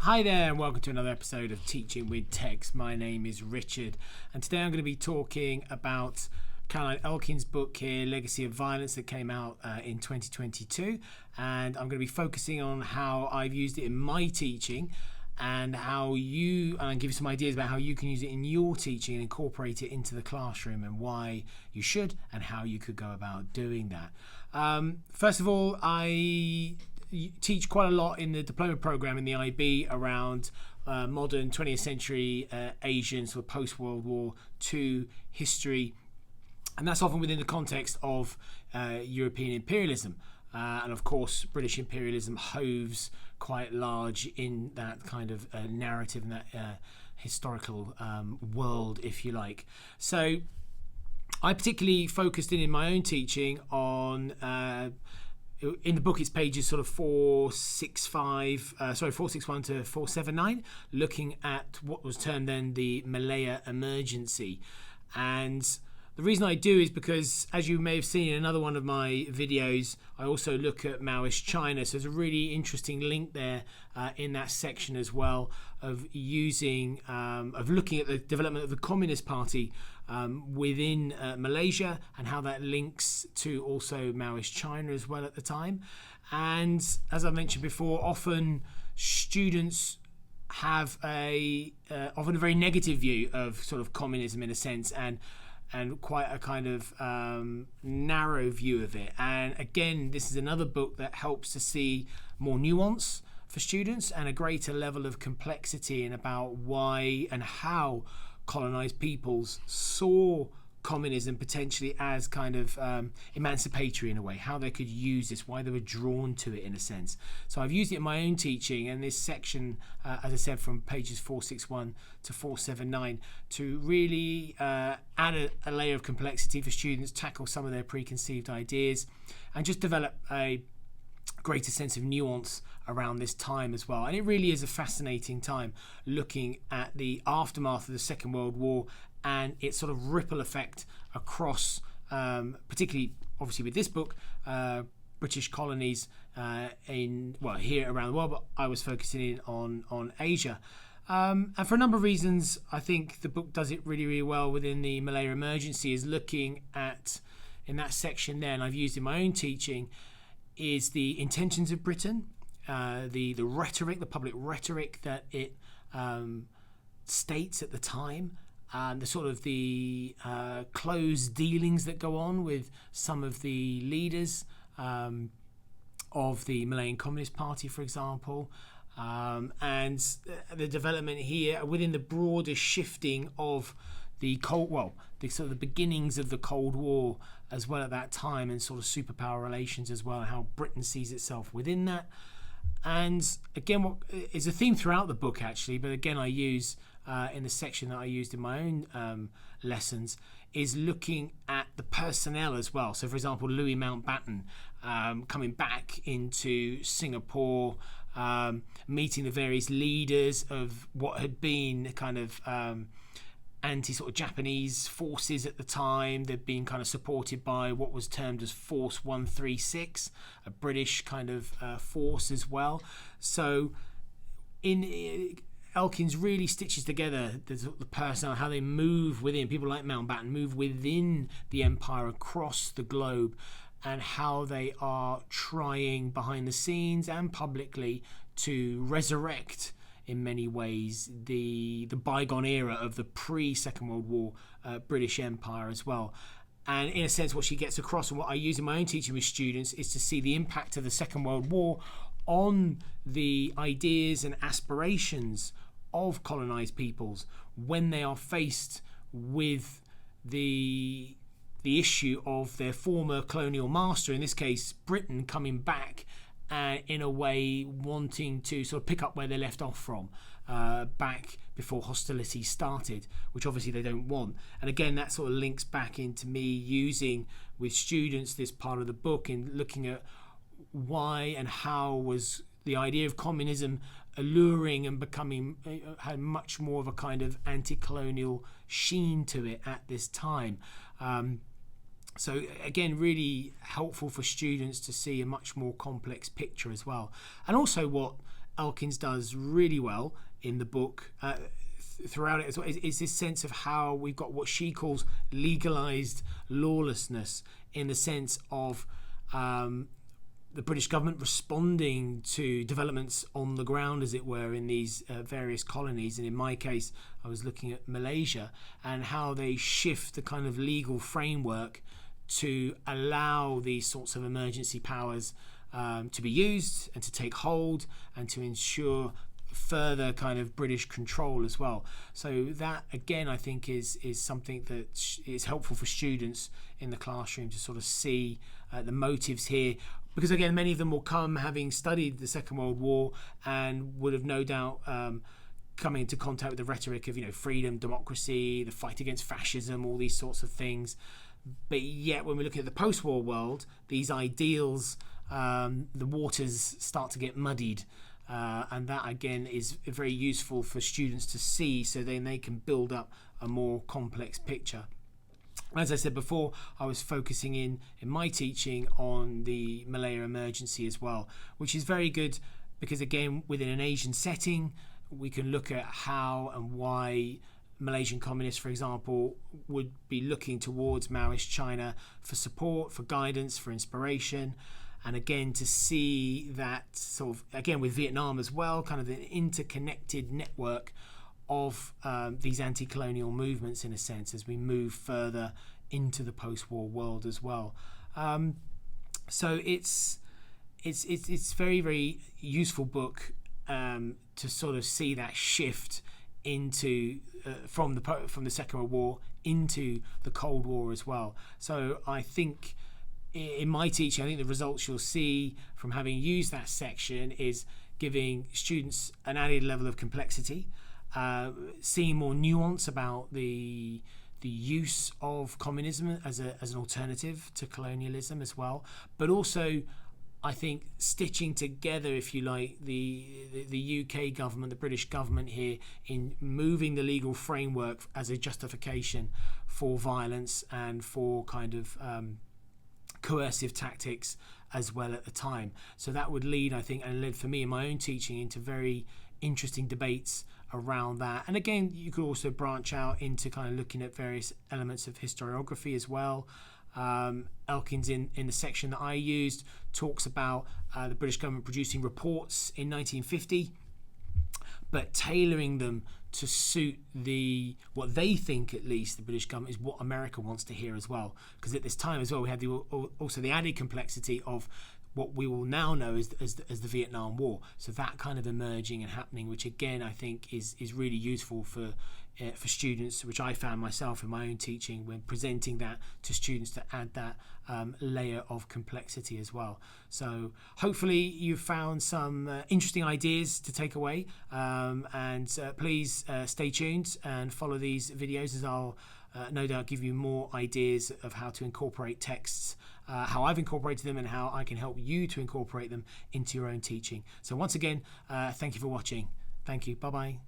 Hi there and welcome to another episode of Teaching with Text. My name is Richard and today I'm going to be talking about Caroline Elkins' book here, Legacy of Violence, that came out in 2022, and I'm going to be focusing on how I've used it in my teaching and give you some ideas about how you can use it in your teaching and incorporate it into the classroom and why you should and how you could go about doing that. First of all, I teach quite a lot in the diploma program in the IB around modern 20th century Asian sort of post-World War II history, and that's often within the context of European imperialism, and of course British imperialism hoves quite large in that kind of narrative and that historical world, if you like. So I particularly focused in my own teaching on in the book, it's pages sort of 461 to 479, looking at what was termed then the Malaya emergency. And the reason I do is because, as you may have seen in another one of my videos, I also look at Maoist China. So there's a really interesting link there in that section as well of looking at the development of the Communist Party within Malaysia and how that links to also Maoist China as well at the time. And as I mentioned before, often students have often a very negative view of sort of communism in a sense, and quite a kind of narrow view of it. And again, this is another book that helps to see more nuance for students and a greater level of complexity and about why and how colonized peoples saw communism potentially as kind of emancipatory in a way, how they could use this, why they were drawn to it in a sense. So I've used it in my own teaching, and this section, as I said, from pages 461 to 479, to really add a layer of complexity for students, tackle some of their preconceived ideas, and just develop a greater sense of nuance around this time as well. And it really is a fascinating time looking at the aftermath of the Second World War and its sort of ripple effect across, particularly obviously with this book, British colonies here around the world, but I was focusing in on Asia. And for a number of reasons, I think the book does it really, really well within the Malaya emergency, is looking at, in that section there, and I've used in my own teaching, is the intentions of Britain, the rhetoric, the public rhetoric that it states at the time, and the sort of the closed dealings that go on with some of the leaders of the Malayan Communist Party, for example, and the development here within the broader shifting of the sort of the beginnings of the Cold War as well at that time, and sort of superpower relations as well, and how Britain sees itself within that. And again, what is a theme throughout the book actually, but again I use in the section that I used in my own lessons, is looking at the personnel as well. So for example, Louis Mountbatten coming back into Singapore, meeting the various leaders of what had been kind of anti sort of Japanese forces at the time. They'd been kind of supported by what was termed as Force 136, a British kind of force as well. So Elkins really stitches together the personnel, how they move within, people like Mountbatten move within the empire across the globe, and how they are trying behind the scenes and publicly to resurrect in many ways the bygone era of the pre-Second World War British Empire as well. And in a sense, what she gets across, and what I use in my own teaching with students, is to see the impact of the Second World War on the ideas and aspirations of colonized peoples when they are faced with the issue of their former colonial master, in this case Britain, coming back and in a way wanting to sort of pick up where they left off from back before hostilities started, which obviously they don't want. And again, that sort of links back into me using with students this part of the book in looking at why and how was the idea of communism alluring and becoming, had much more of a kind of anti-colonial sheen to it at this time. So again, really helpful for students to see a much more complex picture as well. And also what Elkins does really well in the book throughout it as well is this sense of how we've got what she calls legalized lawlessness, in the sense of the British government responding to developments on the ground, as it were, in these various colonies. And in my case, I was looking at Malaysia, and how they shift the kind of legal framework to allow these sorts of emergency powers to be used and to take hold, and to ensure further kind of British control as well. So that again, I think is something that is helpful for students in the classroom to sort of see the motives here, because again, many of them will come having studied the Second World War and would have no doubt coming into contact with the rhetoric of freedom, democracy, the fight against fascism, all these sorts of things. But yet when we look at the post-war world, these ideals, the waters start to get muddied. And that again is very useful for students to see, so then they can build up a more complex picture. As I said before, I was focusing in my teaching on the Malaya emergency as well, which is very good because again, within an Asian setting, we can look at how and why Malaysian communists, for example, would be looking towards Maoist China for support, for guidance, for inspiration. And again, to see that sort of, again with Vietnam as well, kind of an interconnected network of these anti-colonial movements, in a sense, as we move further into the post-war world as well. So it's very, very useful book to sort of see that shift into from the Second World War into the Cold War as well. So I think in my teaching, I think the results you'll see from having used that section is giving students an added level of complexity, seeing more nuance about the use of communism as an alternative to colonialism as well, but also I think stitching together, if you like, the UK government, the British government here, in moving the legal framework as a justification for violence and for kind of coercive tactics as well at the time. So that would lead, I think, and led for me in my own teaching into very interesting debates around that. And again, you could also branch out into kind of looking at various elements of historiography as well. Elkins in the section that I used talks about the British government producing reports in 1950, but tailoring them to suit what they think, at least the British government, is what America wants to hear as well. Because at this time as well, we had also the added complexity of what we will now know as the Vietnam War. So that kind of emerging and happening, which again I think is really useful for students, which I found myself in my own teaching when presenting that to students, to add that layer of complexity as well. So hopefully you've found some interesting ideas to take away, and please stay tuned and follow these videos, as I'll no doubt give you more ideas of how to incorporate texts, how I've incorporated them, and how I can help you to incorporate them into your own teaching. So once again, thank you for watching. Thank you. Bye-bye.